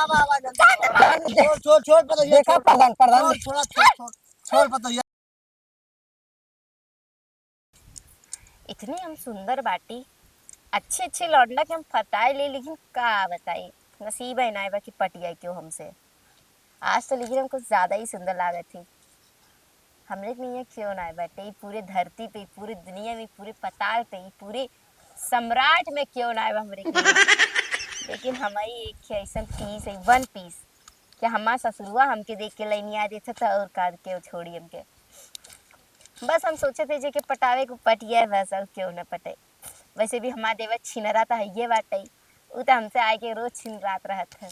छोड़ छोड़ पता देखा प्रधान प्रधान छोड़ छोड़ छोड़ पता। इतनी हम सुंदर बाटी, अच्छे अच्छे लौटला के हम फताए ले, लेकिन का बताई नसीब है ना कि पटिया क्यों हमसे। आज तो लेकिन हम कुछ ज्यादा ही सुंदर लागत थी। हमरे के लिए क्यों ना बैठे पूरे धरती पे, पूरी दुनिया में, पूरे पताल पे, पूरे सम्राट में क्यों ना हमरे के लेकिन हमारी एक ऐसा पीस है, वन पीस कि हमारा ससुरुआ हमके देख के लेनी आ देता था और काट के छोड़ी हमके। बस हम सोचे थे कि पटावे को पटिया बस और क्यों न पटे। वैसे भी हमारा देवर छिनरा था ये बात ही, वो तो हमसे आए के रोज छिन रात रहत है।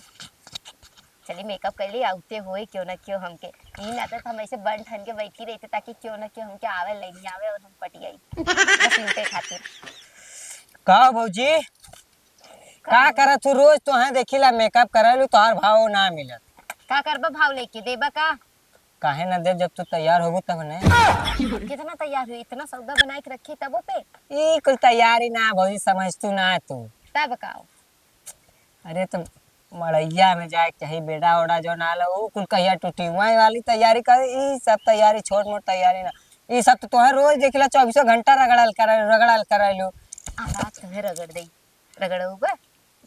चलिए मेकअप कर लिए आउते हुए क्यों न क्यों हमके नींद आता था, हम ऐसे बन ठन के बैठी रहते ताकि क्यों न क्यों हमके आवे लेनी आवे और हम पटिया बस लूटे खातिर। का भौजी का करत तू रोज तो है देखिला मेकअप करलू तोहार भाव ना मिलत। का करबा भाव लेके देबा का काहे ना दे जब तू तैयार होगू तब ने। कितना तैयार हुई, इतना सौदा बना के रखी तबो पे ई कुल तैयारी ना भौजी समझ तू ना तू। तब बताओ। अरे तुम मड़ैया में जाए चाहे बेड़ा ओड़ा जो ना लो वो कुल कहिया टूटी वही वाली तैयारी कर। ई सब तैयारी छोट मोट तैयारी ना, ई सब तो तोहर रोज देखिला 24 घंटा रगड़ल करलू। आज तुम्हें रगड़ दई रगड़ूबा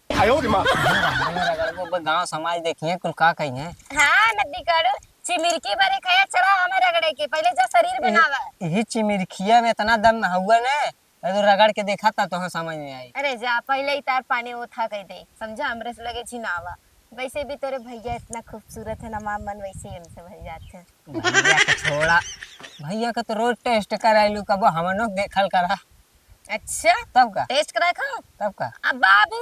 रगड़बो गांव समाज देखिए कुल का कहिए। हाँ नदी काड़ो चिमिरकी बारे खाया चला हमें रगड़े के पहले जो शरीर बनावा। यही चिमिरखिया में इतना दम हुआ ने तो रगड़ के देखा था तो समझ में आई। अरे जा पहले ही तार पानी वो था कह दे समझा, हमरे से लगे छिनावा। वैसे भी तेरे भैया इतना खूबसूरत है ना, मां मन वैसे ही हमसे भर जाते हैं। भैया के छोड़ा, भैया का तो रोज टेस्ट कराइलू कबो हमनो देखल करा। अच्छा तब का टेस्ट करा खा तब का अब बाबू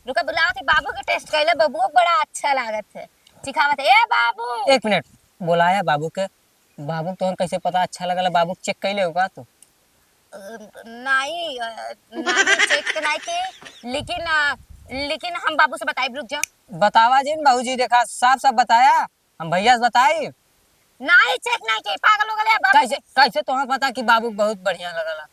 रुका बुलाओ थे बाबू के टेस्ट कैले, बबुओ बड़ा अच्छा लागत है सिखावत है। ए बाबू 1 मिनट बुलाया बाबू के। बाबू तो कैसे पता अच्छा लगल बाबू चेक कैले होगा तू। नहीं नहीं चेक नहीं के लेकिन हम बाबू से बताए रुक जा। बतावा जिन बाबूजी देखा साफ साफ बताया, हम भैया से बताई नहीं चेक नहीं के पागल हो गए बाबू। कैसे कैसे तुम्हें पता कि बाबू बहुत बढ़िया लगला।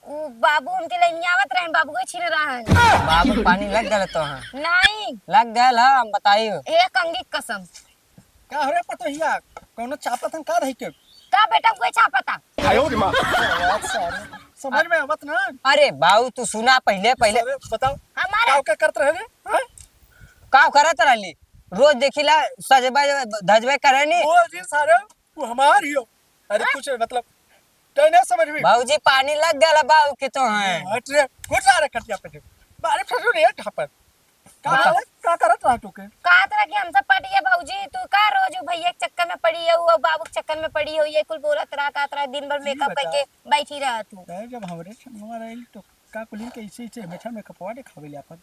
वो बाबू उनके लिए नहीं आवत रहे, बाबू को छीन रहा है। बाबू पानी लग गल तो नहीं लग गल है हम बताई। एक अंगी कसम का हरे पता हिया कोनो चापत का रही के का बेटा कोई छापता समझ में आवत ना। अरे बाबू तू सुना पहले पहले बताओ हमारा क्या करत रहे रे। का करत रहली रोज देखिला सजबा धजबे करे नी वो जी सारे वो हमार हियो। अरे कुछ मतलब तो नहीं समझ में। बाबूजी पानी लग गया बाबू के तो है। हट रे कुछ सारे कटिया पे बारे फसो रे ठापर का करत रहा तू के का तरह के हमसे पड़ी है भौजी, तू का रोज भैया के चक्कर में पड़ी है वो बाबू के चक्कर में पड़ी हो, ये कुल बोलत रहा का तरह दिन भर मेकअप करके बैठी रहा तू। जब हमरे संगवा रही तो का कुलिन के ऐसे हमेशा मेकअप वाले खावेले अपन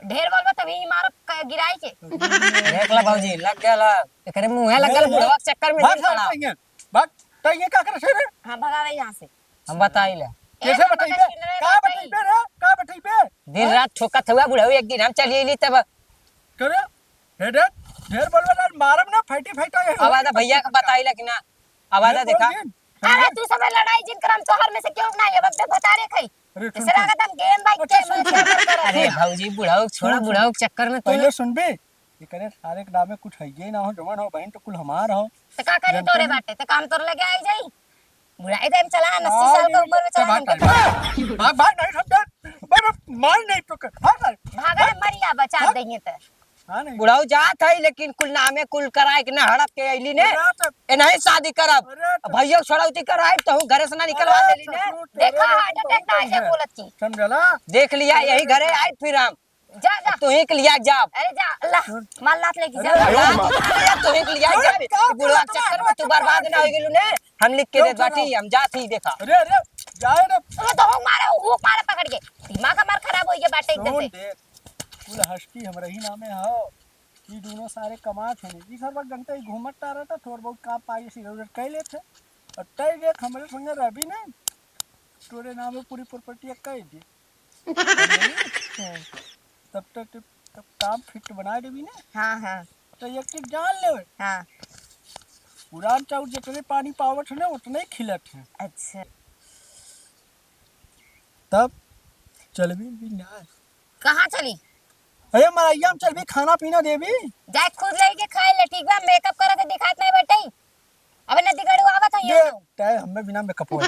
ढेर बोलबा तभी मारो गिराई के। देख ला बाबूजी लग गया एकरे मुंह लगल बुढ़वा के चक्कर में दिन पड़ा। भाग तो ये का करे रे। हां भगावे यहां से हम बताइले कैसे बताइबे का बताइबे रे का बताइबे दिन रात ठोकत हुआ बुढ़ऊ एक दिन हम चलिए तब करे हेड ढेर बोलबा मारम ना फाइटी फाइटा है। आवाज भैया का बताइले कि ना आवाज देखा। अरे तू सब लड़ाई जिन करम तोहर में से क्यों ना ये बब्बे बता रे खई इसे लागत हम गेम बाइक के। अरे भौजी बुढ़ऊ छोड़ा बुढ़ऊ के चक्कर में पहले सुनबे ये करे सारे के नामे कुछ है ये ना हो जवान हो बहन तो कुल हमार हो तो का करे तोरे बाटे तो काम तोर लगे आई जाई बुढ़ाई टाइम चला 80 साल का उम्र में चला भाग भाग नहीं समझ भाई मार नहीं तो भाग भागा मरिया बचा देंगे तो हां नहीं बुढ़ऊ जात है लेकिन कुल नामे कुल कराए के ना हड़प के आइली ने ए नहीं शादी करब भैया छोड़ौती कराए तो घरे से ना निकलवा देली ने। देखा हार्ट अटैक ना है बोलत की समझला देख लिया यही घरे आई फिर हम जा जा तू ही के लिया जा। अरे जा अल्लाह माल लात लेके जा तू ही के लिया जा बुढ़वा के चक्कर में तू बर्बाद ना हो गेलू ने। हम लिख के देत बाटी हम जात ही देखा। अरे अरे जाए रे तो वो मारे पकड़ के दिमाग हमार खराब हो गया बाटे एकदम से। कुल हस्ती हमरा ही नामे हो ई दोनों सारे कमात है ई सब घंटे घूमत तारा था थोड़ बहुत काम पाई सी उधर कह लेते और तय देख हमरे संगे रवि ने तोरे नामे पूरी प्रॉपर्टी कह दी तब तक तब काम फिट बना देबी ने। हां हां तो एक चीज जान ले हां पुरान चाउर जितने पानी पावत है ना उतने ही खिलत है। अच्छा तब चलबी भी ना कहां चली अरे मरैया हम चल भी खाना पीना देवी। जाए खुद लेके खाए ले, ठीक बा? मेकअप करे के दिखात नहीं बेटे। अबे नदी गड़ू आवत है दे ये। तय हमें बिना मेकअप हुए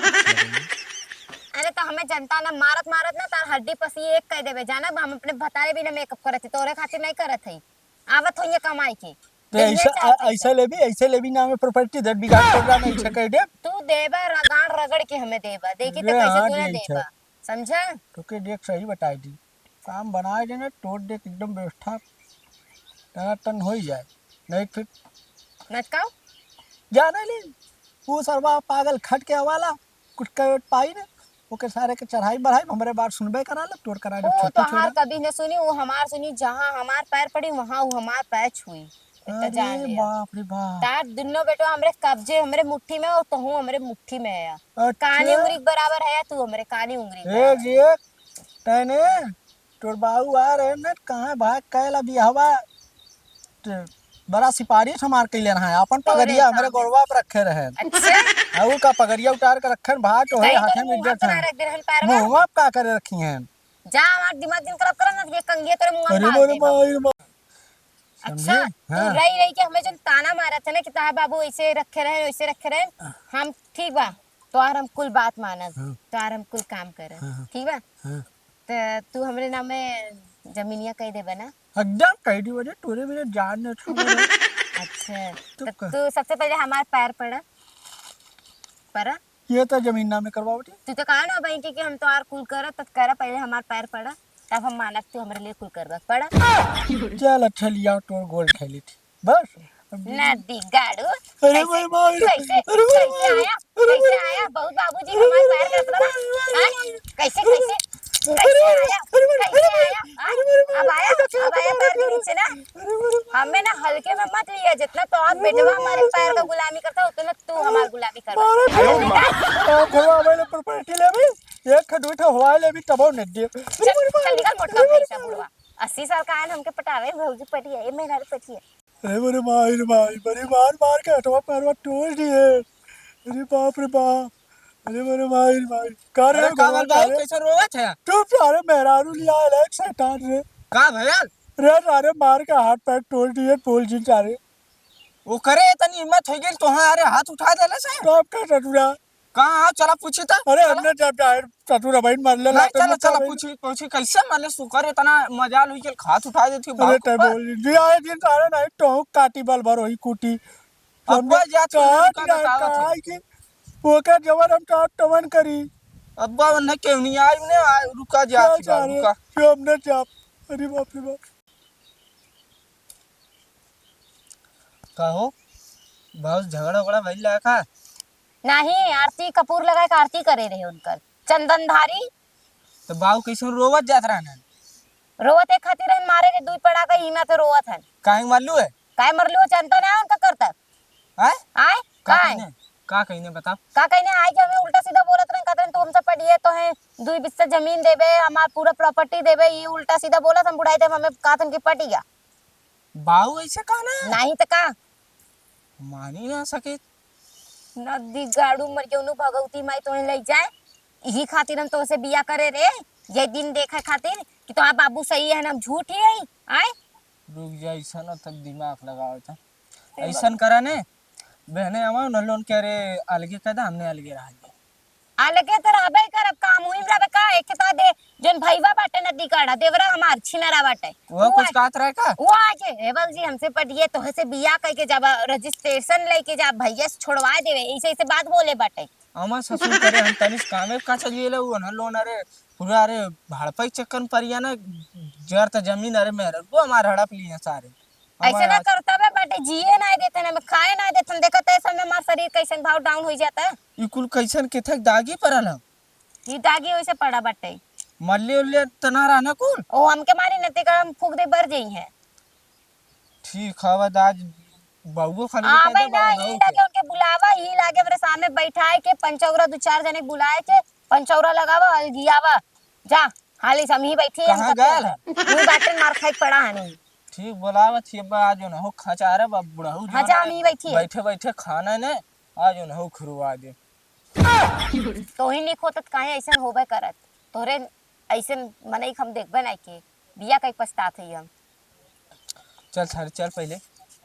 अरे तो हमें जनता ना मारत मारत ना तार हड्डी पसी एक कह देबे, जाना बा? हम अपने भतारे बिना मेकअप करत तोरे खातिर नहीं करत है। आवत हो ये कमाई के तो ऐसा ले भी ना हमें प्रॉपर्टी दे बिगाड़ प्रोग्राम ऐसा कह दे। तू देबा रगाड़ रगड़ के हमें देबा, देखी तो अरे कैसे हाँ, तूने दे देबा, समझा? तो के देख सही बताई दी काम बनाए देना तोड़ दे एकदम व्यवस्था टन हो ही जाए नहीं फिर नचकाओ जाना ले वो सरवा पागल खट के हवाला कुछ कर पाई ना ओके सारे के चढ़ाई बढ़ाई हमारे बात सुनबे करा ले तोड़ करा दे वो छोटे तो हार छोटे। कभी न सुनी, वो हमार सुनी, जहाँ हमार पैर पड़ी वहाँ वो हमार पैर छुई। इतना जान अरे लिया। बाप रे बाप। तार दोनों बेटो हमरे कब्जे हमरे मुट्ठी में और तू हमरे मुट्ठी में है। कानी अच्छा उंगली के बराबर है, तू हमरे कानी उंगली के एक बराबर। एक तने तोर बाबू आ रहे न कहाँ भाग कैला बियाहवा बड़ा सिपारिश हमार कैले रहा है अपन तोरे पगड़िया हमारे सामने। गोड़वा पे रखे रहे अच्छा और का पगड़िया उतार के रखन भाग तो है कहीं हाथे तो में मुंह इज्जत अपना है रख दे रहन पैर में। मुंह का करे रखी हैं। जा हमार दिमाग दिन खराब करन ना, ये कंगे तेरे मुंह में अरे डाल मोरे दे। माई रे अच्छा समझे? तू हाँ। रही रही के हमें जो ताना मारा था ना कि ताहा बाबू ऐसे रखे रहे वैसे रखे रहे, हम ठीक बा तोहार हम कुल बात मानब, हाँ। तोहार हम कुल काम करब, हाँ। ठीक बा? हाँ। तो तू हमरे नाम में जमीनिया कह देबा ना? एकदम कह दी वजह तोरे मेरे जान ने छोड़ अच्छा तो तो तू सबसे पहले हमार पैर पड़ा ये तो जमीन नामे करवावटी तू तो कहा ना भाई कि हम तोहार कुल करब, तो करा पहले हमार पैर पड़ा, तब हम मानब तू हमरे लिए कुल करबा। पड़ा चल अच्छा लिया तोर गोल खेली थी बस। नदी गाड़ू अरे मेरे माई रे कैसे अरे मेरे कैसे माई रे आया अरे कैसे मेरे आया बहुत बाबूजी हमारे पैर रख रहा हाँ? कैसे कैसे कैसे आया कैसे आया हाँ? अब आया पैर के नीचे ना। हमें ना हल्के में मत लिया, जितना तो आप बेटवा हमारे पैर का गुलामी करता उतना तू हमारी गुलामी करवा। घरवा वाले प्रॉपर्टी ले भी एक खडूठा हुआ ले भी तबो न दे। चल निकल मोटा पैसा बुढ़वा, 80 साल का आया हमके पटावे भौजी पटी है, ये मेरा पटी है। अरे मेरे माई बड़ी मार मार के हटवा पैरवा तोड़ दिए। अरे बाप रे बाप। अरे मेरे माई का रे कागल भाई कैसे रोवत है? तू सारे मेहरारू लिया है एक शैतान रे का भैया रे सारे मार के हाथ पैर तोड़ दिए बोल जी सारे वो करे तनी हिम्मत हो गेल तोहां अरे हाथ उठा देले से बाप का टटुरा। कहां चला पूछी त अरे हमने जब जाहिर टटुरा भाई मार ले नहीं चला चला पूछी कैसे मारले सुकर इतना मजाल हुई के हाथ उठा देती अरे बाप तय बोल जी आए दिन सारे नहीं तो काटी बल भर होई कूटी अब्बा जा काट का ना बतावत है काय की वो का जवन हम काट तवन करी अब्बा ने क्यों नहीं आई ने रुका जा क्या की जा बात रहे रुका जो हमने जब अरे बाप रे बाप। कहो बहुत झगड़ा वगड़ा भइल है का? नहीं आरती कपूर लगा के आरती करे रहे उनकर चंदनधारी। तो बाऊ कैसे रोवत जात रहन रोवत एक खातिर हन मारे के दुई पड़ा के हिम्मत से रोवत हन। काहे मारलू है काय मरलो जनता ना उनका करता हैं आय काय का कहिने बताओ का कहने आए के हमें उल्टा सीधा बोलत रहन, कहते तो हमसे पढ़िए तो है दुई बिस्सा जमीन देबे हमार पूरा प्रॉपर्टी देबे, ये उल्टा सीधा बोलत हम बुढ़ाई देब हमें कहतन की पटिया बाऊ ऐसे कहना नहीं तो का मानी ना सके नदी गाड़ू मर जौनु भगवती माई तोहे ले जाए, यही खातिर हम तो से बिया करे रे, ये दिन देखे खातिर कि तो बाबू सही है ना हम झूठ ही है आय। रुक जा ऐसा ना तब दिमाग लगाओ था ऐसा करा ने बहने आवा न लोन के रे अलगे कदा हमने अलगे रह गए अलगे तो रहबे करब काम हुई रहबे का एक तो दे जन भईवा बाटे नदी काढ़ा देवरा हमार छिनरा बाटे वो कुछ कहत रहे का वो आज हेवल जी हमसे पटिए तो से बिया कह के जब रजिस्ट्रेशन लेके जब भैया से छोड़वा देवे ऐसे ऐसे बात बोले बाटे। अमा ससुर करे हम तनिस कामे का चलिए ले वो न लोन अरे पूरा अरे भाड़पई चक्कर परिया ना जर त जमीन अरे मेरे वो हमार हड़प लिए सारे ऐसे ना करता बे बाटे जिए ना देते ना खाए ना देते देखत है समय हमार शरीर कैसन भाव डाउन हो जाता है। ई कुल कैसन के थक दागी परल हम ये दागी वैसे पड़ा बाटे मल्ले उल्ले तना रहना कुल ओ हमके मारी नते का हम फूक दे बर जई है ठीक हवा दाज बाबू खाली हां कह भाई दे ना बाबू ही लागे उनके बुलावा ही लागे मेरे सामने बैठाए के पंचौरा दो चार जने बुलाए के पंचौरा लगावा अलगियावा जा हाली सम ही बैठी है कहां गल मुंह बाटे मार खाई पड़ा है नहीं ठीक बोलावत थी बा आज न हो खचारे बा बुढ़ऊ हाँ जा हम ही बैठी है बैठे बैठे खाना ने आज न हो खुरवा दे तो ही निक होत काहे ऐसा होबे करत तोरे ऐसे मने हम देखबे नहीं के बिया कई पछतात है हम। चल सारे चल पहले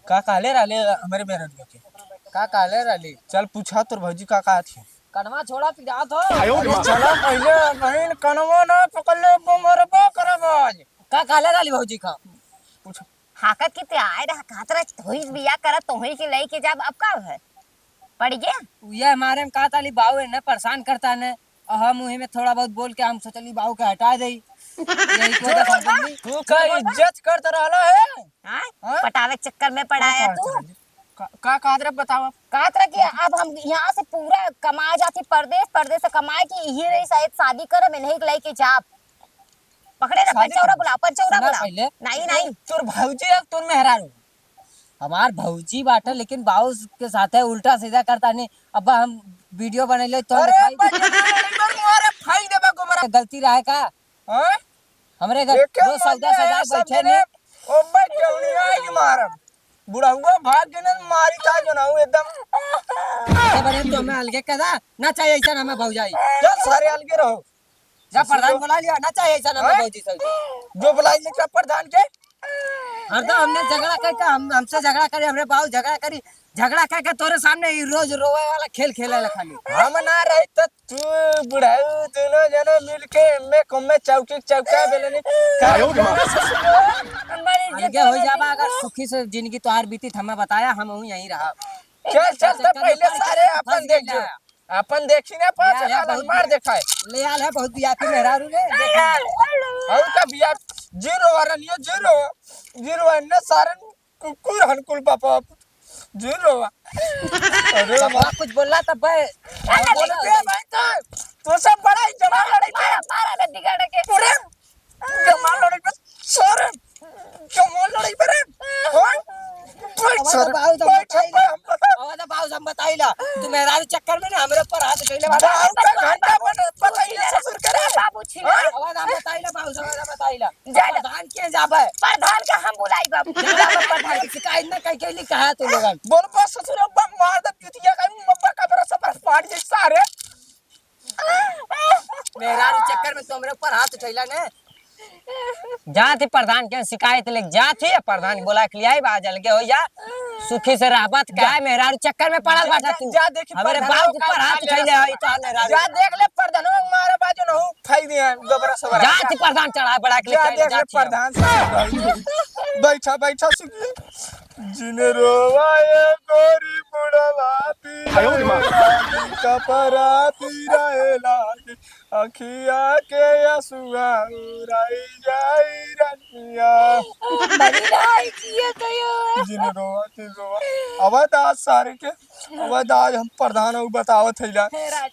का काले राले हमारे मेहरनिया के का काले राले चल पूछा तोर भौजी का थी कनवा छोड़ा तू जात हो। अरे चला पहले नहीं कनवा ना पकड़ ले वो मरबो करब आज का काले वाली भौजी का पूछ हाकत के ते आए रहा खातरा तोही बिया करत तोही के लई के जब अब का है पड़ गया। ये हमारे में का ताली बाऊ है न परेशान करता न और हम मुँह में थोड़ा बहुत बोल के हम सोचली बाऊ के हटा दे यही को तो समझली। तू का इज्जत करत रहला है हाँ पटावे के चक्कर में पड़ा है तू। का कादरा बतावा कहत रहा कि अब हम यहाँ से पूरा कमा जाते परदेश परदेश से कमाए कि यही रही शायद शादी करे में नहीं लेके जा पकड़े ना पंचौरा बुला सुना बुला पहले नहीं नहीं तोर भौजी अब तोर मेहरारू हमार भौजी बाटे लेकिन बाऊ के साथ है उल्टा सीधा करता नहीं। अब हम वीडियो बनैले तो मारे फाई देबा को मरा गलती रहे का हां हमरे घर रोज सजा सजा बैठे ने ओ भाई केवनी आज मारब बुढ़ा हुआ भाग के न मारी का जो ना एकदम ऐसे बने तो मैं अलगे कदा ना चाहिए ऐसा ना मैं भौजाई चल सारे अलगे रहो जा प्रधान बुला लिया ना चाहिए ऐसा ना मैं भौजी सही जो बुलाई ले प्रधान के हरदम हमने झगड़ा करके हमसे झगड़ा करे हमरे बाऊ झगड़ा करके तोरे सामने ही रोज रोवे वाला खेल खेले ला खाली हम ना रहे तो तू बुढ़ाऊ दोनों जने मिलके मैं कम चौकी चौका बेलनी अलगे हो जाबा अगर सुखी से जिंदगी तोहार बीती हमें बताया हम हूं यहीं रहा। चल चल तो पहले सारे अपन देख जो अपन देखी ना पांच हजार मार देखाए ले आल है बहुत बिया की मेहरारू रे देखा और का बिया जीरो वारन ये जीरो ने सारन कुकुर हनकुल पापा जीरो अरे बाबा कुछ बोला तब बोलते भाई तो सब बड़ा ही जमा लड़ाई मारा ना दिगाड़ के पूरे जमा लड़ाई पे सारे जमा लड़ाई पे रे बाऊ हम बताइला तू मेहरारू चक्कर में ना हमरे ऊपर हाथ कैले घंटा बताइए ससुर करे बाबू छिना आवाज हम बताइला बाऊ हम बताइला जा प्रधान के जाबे प्रधान का हम बुलाई बाबू प्रधान की शिकायत ना कह के कहा तू लोगन बोल बस ससुर अब मार दे पिटिया का मब्बा का बरा सब फाड़ दे सारे मेहरारू चक्कर में तुमरे ऊपर हाथ उठैला ने जाती प्रधान के शिकायत ले जाती है प्रधान बोला के लिए बाज अलगे हो जा सुखी से रहबत का है मेहरारू चक्कर में पड़ल बाटा तू जा देखी हमरे बाऊ के ऊपर हाथ उठैले है तो मेहरारू जा देख ले प्रधान मारे बाजू न हो फाई दे गोबरा सब जाती प्रधान चढ़ा बड़ा के जा लिए देख ले प्रधान बैठा बैठा सुखी जिने रोवाए गोरी बुढ़वा पी कपरा पी रहेला अखिया के असुआ उराई जाई रनिया बड़ी लड़ाई किए कयो जिने रोवा आवाज आज सारे के आवाज आज हम प्रधान हो बतावत हैला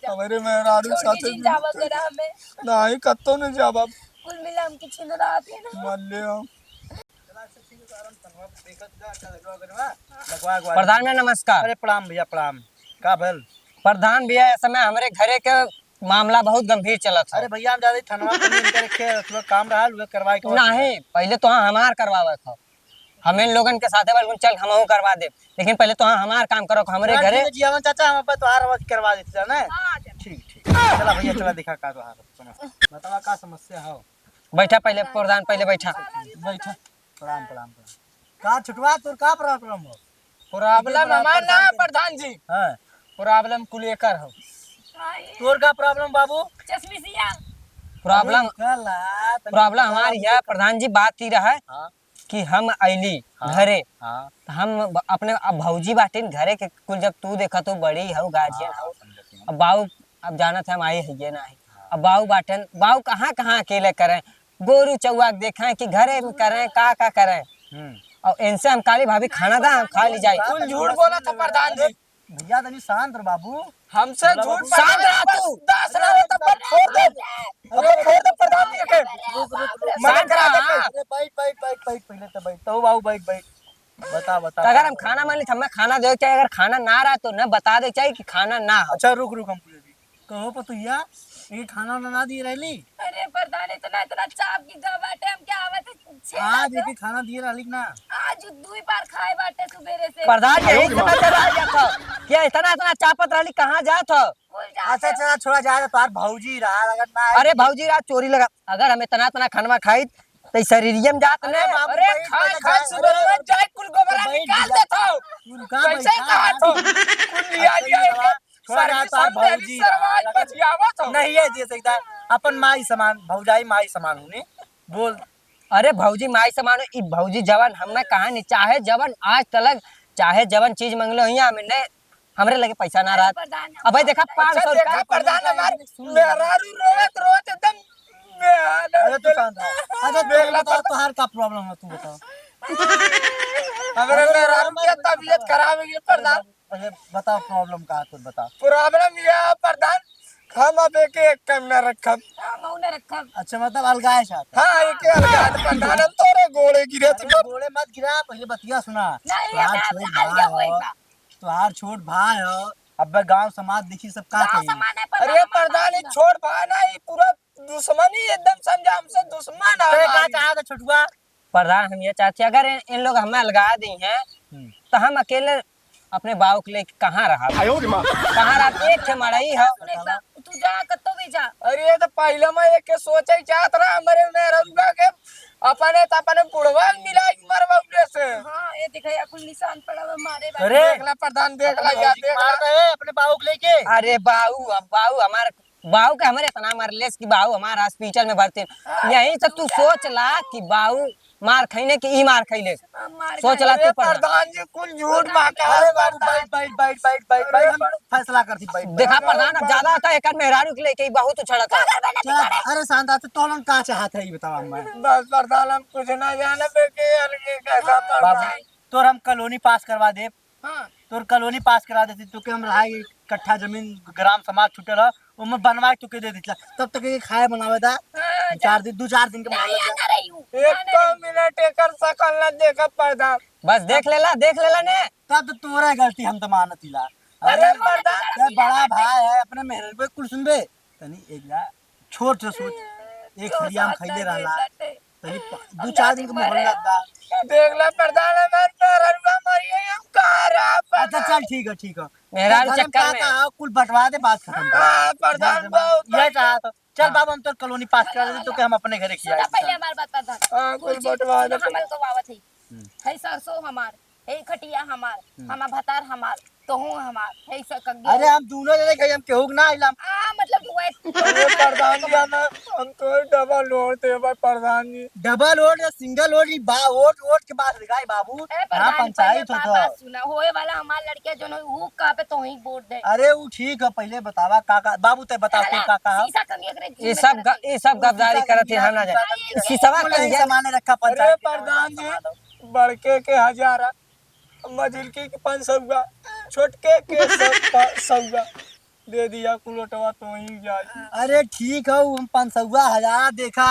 हमारे मेहरारू साथे नहीं कत्तो न जाबा कुल मिला हम की छिन रात है ना मान ले हम प्रधान में नमस्कार। अरे प्रणाम भैया प्रणाम का भल प्रधान भैया इस समय हमारे घरे के मामला बहुत गंभीर चलत है। अरे भैया हम ज्यादा थनवा करके थोड़ा काम रहा हुआ करवाए के नहीं पहले तो हमार करवावे था हमें लोगन के साथे बोल चल हमहू करवा दे लेकिन पहले तो हमार काम करो हमरे घरे जीवन चाचा हम पर तोहार आवाज करवा देते ना ठीक ठीक चला भैया चला दिखा का तोहार समस्या बतावा का समस्या है बैठा पहले प्रधान पहले बैठा बैठा प्रणाम प्रणाम का छुटवा तोर का प्रॉब्लम हो प्रॉब्लम हमार ना प्रधान जी हां प्रॉब्लम कुल एकर हो तोर का प्रॉब्लम बाबू चश्मी सिया प्रॉब्लम कला प्रॉब्लम हमारी है प्रधान जी बात ही रहा हां कि हम अली घरे हां तो हम अपने अब भौजी बाटिन घरे के कुल जब तू देखा तो बड़ी हो गार्जियन हो अब बाऊ अब जाना था हम आए है ना अब बाऊ बाटन बाऊ कहाँ कहाँ अकेले करें गोरू चौआ देखें कि घरे में करें का करें और इनसे हम काली भाभी खाना दा हम खा ली जाए कुल झूठ बोला था प्रधान जी भैया तनी शांत रह बाबू हमसे झूठ शांत रह तू। 10 ना तो पर छोड़ दे अबे छोड़ दे प्रधान जी के मना करा दे अरे बैठ बैठ बैठ बैठ पहले तो बैठ तो बाबू बैठ बैठ बता बता तो अगर हम खाना मान ली हमें खाना दे चाहिए अगर खाना ना रहा तो न बता दे चाहिए कि खाना ना हो अच्छा रुक रुक हम पूछे कहो पतुया ये खाना ना दी रहली अरे प्रधान इतना इतना चाप की गा बाटे हम क्या आवत आज एक खाना दिए रहली ना आज दुई बार खाए बाटे सुबेरे से प्रधान यही समय पे रह जाता क्या इतना इतना चापत रही कहाँ जात हो भूल जा अच्छा चला छोड़ा जाए तो तार भौजी रहा अगर ना अरे भौजी रात चोरी लगा अगर हम इतना इतना खाना खाई तो शरीरिया में जात ने अरे खाए खाए सुबह में जाए कुल गोबरा निकाल देता हूँ कैसे कहा तो कुल लिया लिया छोड़ जा तार भौजी नहीं है दे सकता अपन माई समान भौजाई माई समान होने बोल। अरे भौजी माई समान ई भौजी जवन हमें कहा नहीं चाहे जवन आज तलक चाहे जवन चीज मंगलो हिया हमें ने हमरे लगे पैसा ना रहा अब भाई देखा 500 रुपया प्रधान हमारे मेहरारू रोत रोत एकदम अरे तू शांत रह। अरे तू बता तोहार का प्रॉब्लम है तू बताओ। हमारे मेहरारू की तबीयत खराब है प्रधान अरे बताओ प्रॉब्लम का है, तू बता। प्रॉब्लम ये है प्रधान हम अब एक कमरा रखम अच्छा मतलब अलगाए चाहता हाँ एक अलगा प्रधान हम तोरे गोले गिरे थे गोले मत गिरा पहले बतिया सुना। तुहार छोट भाई हो अब गांव समाज देखी सब का कही। अरे प्रधान ये छोड़ भाई ना ये पूरा दुश्मन ही एकदम समझा हमसे दुश्मन अरे का है चाहता छोटुआ प्रधान हम ये चाहते हैं, अगर इन लोग हमें अलगा दी हैं तो हम अकेले अपने बाबू के लेके कहाँ रहा कहाँ रहा एक थे मड़ई है तू जा कत्तो भी जा। अरे ये तो पहले मैं एक के सोचा ही चाहत रहा हमारे मेहरारू के अपने बुढ़वा मिला मरवा से हाँ ये दिखाया कुल निशान पड़ा हुआ मारे अरे देख ला प्रधान देख ला यार देख ला अपने बाबू को लेके अरे बाबू हमारे बाबू का हमारे इतना मरलेस की बाबू हमारे हॉस्पिटल में भर्ती यही से तू सोच ला कि बाबू मार खैने की ई मार खैले सोच ला तू प्रधान जी कुल झूठ बाका अरे बाबू बैठ हम फैसला करती बैठ देखा प्रधान अब ज्यादा होता है एक मेहरारू के लेके बहुत उछड़ता अरे शांता से तोलन का चाहत है ये बताओ मैं बस प्रधान हम कुछ ना जाने पे के यार ये कैसा बाबू प्रधान तोर हम कॉलोनी पास करवा दे हाँ तोर कॉलोनी पास करा देती तो के हम रहा कट्ठा जमीन ग्राम समाज छूटे रहा उमे बनवा के तुके दे दिला तब तक ये खाए बनावे था 2-4 दिन के बाद एक तो मिनट एकर सकल ना देखा प्रधान बस देख लेला ने तब तो तोरा गलती हम तो मानतीला। अरे प्रधान ये बड़ा भाई है अपने मेहर पे कुल सुनबे तनी एकला छोट से सोच एक हरियाम खैले रहला तनी 2-4 दिन के मोहल्ला दा देख ला प्रधान हमारे मेहरारू मरी है हम कह रहा अच्छा चल ठीक है मेहरारू चक्कर में का कुल बंटवा दे बात खत्म कर हाँ प्रधान बहुत ये चाहा तो चल बाबू हम तो कॉलोनी पास करा देते तो के हम अपने घरे खिया पहले हमारी बात बता हाँ कुल बटवा दे हमारे तो बावत है सरसों हमार है खटिया हमार हमार भतार हमार तो हूँ हमार है सकंगी अरे हम दोनों जने कहीं हम केहू ना आइलाम मतलब तू अरे प्रधान जी हम तो डबल लोड थे भाई प्रधान जी डबल वोट या सिंगल वोट वोट के बाद लगाई बाबू यहाँ पंचायत हो तो सुना होए वाला हमार लड़के जो वो का पे तो ही वोट दे अरे वो ठीक है पहले बतावा काका बाबू ते बताओ तू काका सीसा कंगी करे ये सब गद्दारी करत है ना जाए शीशवा नहीं कर सामान रखा अरे पंचायत प्रधान जी बड़के के 1000 मझिलकी के 500 छोटके के 100 दे दिया कुलोटवा तो ही जाए। अरे ठीक है हम 500,000 देखा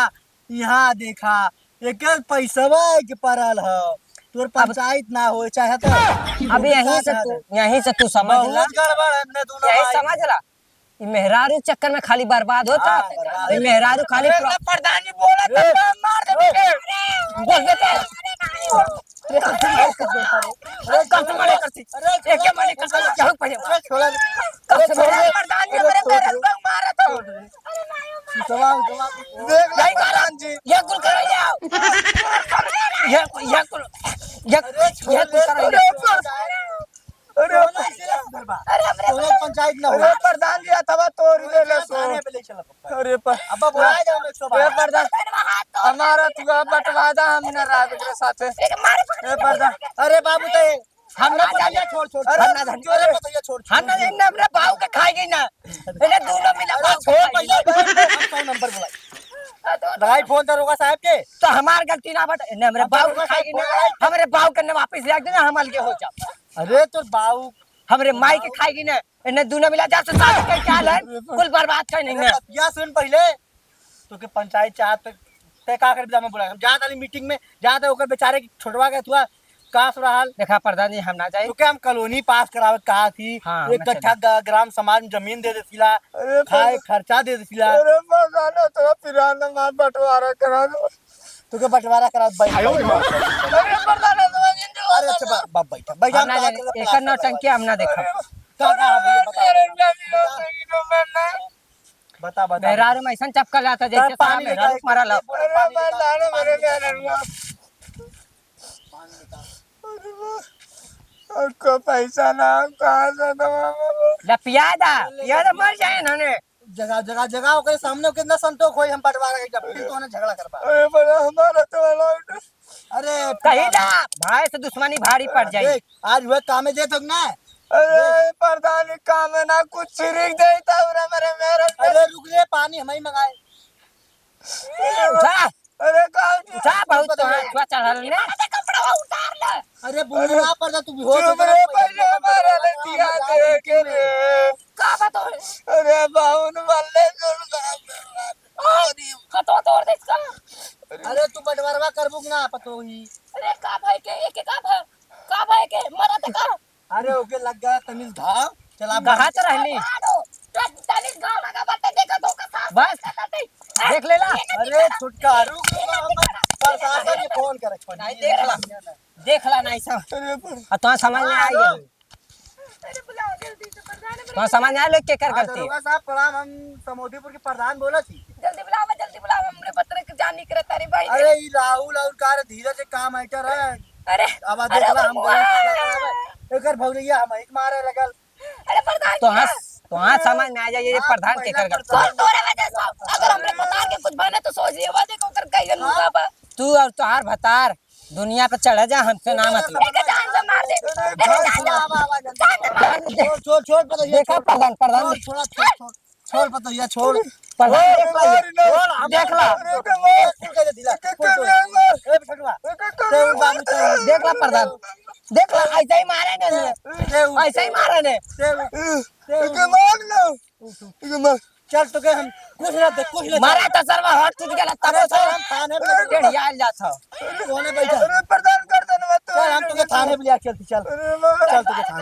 यहाँ देखा एक पैसवा के परल है तोर पंचायत ना हो चाहे तो अब यहीं से तू समझ ला बहुत गड़बड़ है हमने दोनों यही भाई। समझ ला ये मेहरारू चक्कर में खाली बर्बाद होता हाँ, बर्बाद ये मेहरारू खाली प्रधान जी बोला तो मार दे बोल देते प्रधान जी मेरे मेहरारू को मारा तो देख ला प्रधान जी ये कुल कर जाओ ये कुल कर अरे पंचायत ना अरे प्रधान जी अथवा तोड़ दे ले सो अरे अब बुलाया जाओ 100 ए प्रधान हमारा तुआ बटवादा हम न रात के साथ ए प्रधान अरे बाबू तो हम ना जाने छोड़ अरे जोरे बताइए छोड़ हम ना इन्ने अपने भाव के खाई गई ना इन्हें दोनों मिला छोड़ पहले नंबर बुलाई लगाई फोन दरोगा साहब के तो हमार गलती ना बट इन्हें हमरे भाव के खाई गई ना हमरे भाव करने वापस ले देना हम अलगे हो जाओ अरे तो बाऊ हमरे माई के खाएगी ना इन्हें दोनों मिला जा से साथ के चाल है कुल बर्बाद कर नहीं है या सुन पहले तो के पंचायत चाहत ते का कर हम बुला हम जा वाली मीटिंग में जा तो ओकर बेचारे की छोड़वा के तुआ का सुराल देखा प्रधान जी हम ना जाए तो के हम कॉलोनी पास करावे कहा थी हाँ, एक कट्ठा ग्राम समाज में जमीन दे देतिला खाए खर्चा दे देतिला अरे प्रधान तो पिराना मार बटवारा करा दो तो के बंटवारा करा बैठ अरे प्रधान अरे अच्छा बाप बैठा बैठा हम ना जाए एक नौटंकी हम ना देखा का भैया बता बता बता मेहरारू में ऐसा चपकल जाता जैसे पानी सारा लेके मेहरारू आ, मरल हो। अरे प्रधान मेरे मेहरारू उसको पैसा ना कहाँ से दवा लपिया दा पिया तो मर जाए ना ने। जगह जगह जगह ओकरे सामने कितना संतोष होई हम बंटवारा के जब फिर तो ने झगड़ा करबा। अरे बड़ा हमारा तो वाला अरे कही दा भाई से दुश्मनी भारी पड़ जाए। देख आज हुए काम में जे तक ना। अरे प्रधान काम में ना कुछ छिड़क देता उरा मेरे मेरे अरे रुक रे पानी हम ही मंगाए। उठा अरे कहाँ उठा बहुत तो छुआ चढ़ल ने। अरे बुमरा पर जा तू भी हो चुप रे पहले हमारा ले दिया दे के रे का बात हो अरे बाउन वाले खतो तोड़ दे इसका। अरे तू बंटवारा करबू ना पतो ही। अरे का भाई के एक का भाई के मरा त का अरे ओके लग गया तमिल घाव चला कहाँ तो रहनी तनिक गांव लगा बता देखा तो का साफ बस देख लेला। अरे छुटका रुक हम प्रशासन के फोन करे नहीं देख ला नहीं सब अरे और तो समझ में आ गया। अरे बुलाओ जल्दी से प्रधान तो समझ में आ लोग के कर करती दरोगा साहब प्रणाम हम समोदीपुर के प्रधान बोला थी। जल्दी बुलाओ हमरे पत्र के जानी करे तारी भाई अरे ये राहुल और कार धीरज से काम आइटर है। अरे अब देख ला हम एकर भौरिया हम एक मारे लगल। अरे प्रधान तो हाँ समझ में आ जाए ये प्रधान के कर करती। कौन तोरे वजह से अगर हमरे प्रधान के कुछ बने तो सोच लियो वादे को कर कई जन होगा बा तू और तुहार भतार दुनिया पे चढ़ जा हमसे ना मतलब। एक जान से मार दे छोड़ छोड़ पता देखा प्रधान प्रधान छोड़ छोड़ छोड़ पता ये छोड़ प्रधान देख ला देख ला प्रधान देख ला ऐसे ही मारे ने ऐसे ही मारे ने। चल तो हम कुछ ना दे कुछ ना मारा तो सर्वा हट टूट गया तब अरे से हम थाने पे टेढ़िया जाता। कोने बैठा प्रधान कर दो चल हम तुके थाने पे लिया चलती चल चल तुके थाने